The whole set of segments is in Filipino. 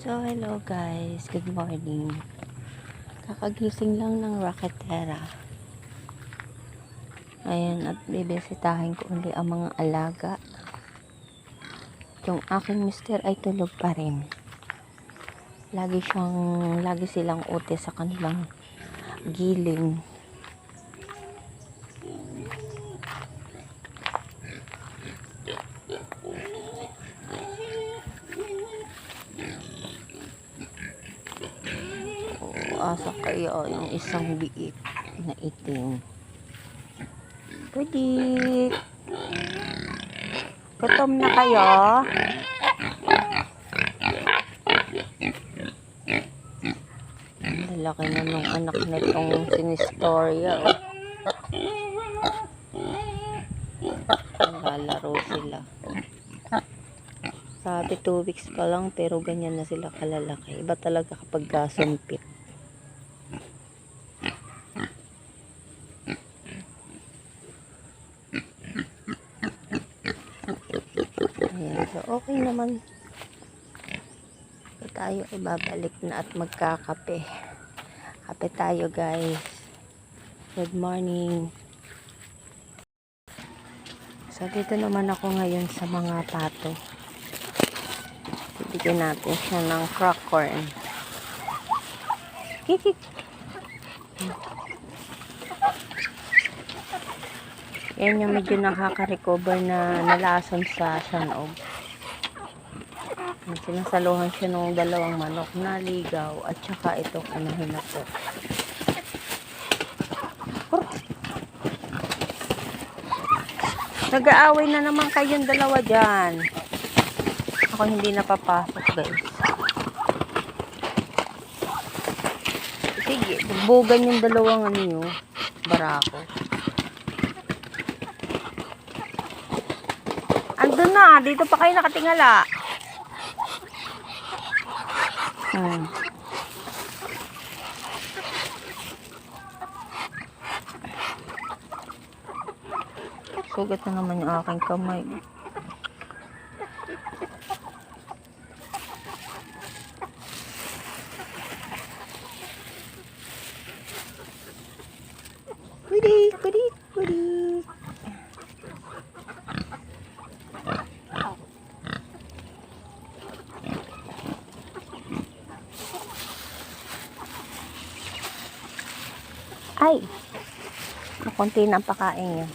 So, hello guys. Good morning. Kakagising lang ng Rocketera. Ayan, at bibisitahin ko uli ang mga alaga. Yung aking mister ay tulog pa rin. Lagi silang ute sa kanilang giling. Asa kayo yung isang biik na itim. Pudik! Gutom na kayo? Ang laki na nung anak nitong sinistorya. Naglalaro sila. Sabi 2 weeks pa lang pero ganyan na sila kalalaki. Iba talaga kapag sumpit. Ayan, so okay naman. So tayo ay babalik na at magkakape. Kape tayo guys. Good morning. So dito naman ako ngayon sa mga pato. Bibigyan natin siya ng crack corn. Kikik. Yan yung medyo nakaka-recover na nalason sa sanog. Sinasaluhan siya ng 2 manok na ligaw at saka itong anahin na to. Nag-aaway na naman kayong dalawa dyan. Ako hindi napapasok guys. Sige, bubugan yung dalawang barako. Andun na, dito pa kayo nakatingala. Sugat na naman yung aking kamay. Pudik, pudik, pudik. Ay, konti na ang pakain niya.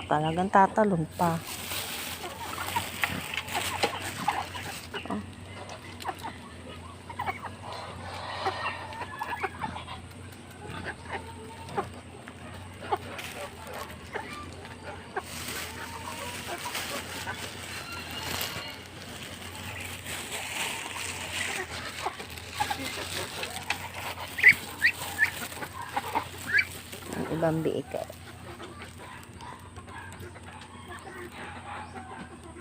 Talagang tatalon pa. Oh. Ang ibang biik.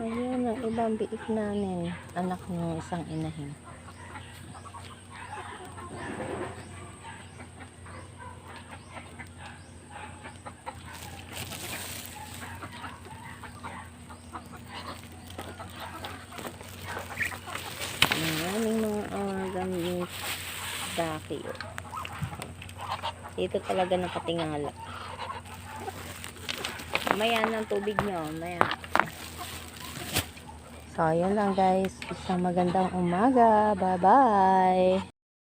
Ayan ang ibang biik namin. Anak ng isang inahin. Ayan yung mga gamit daki. Dito talaga nakatingala. Mamaya ng tubig nyo. Mamaya. So, yun lang guys. Isang magandang umaga. Bye-bye.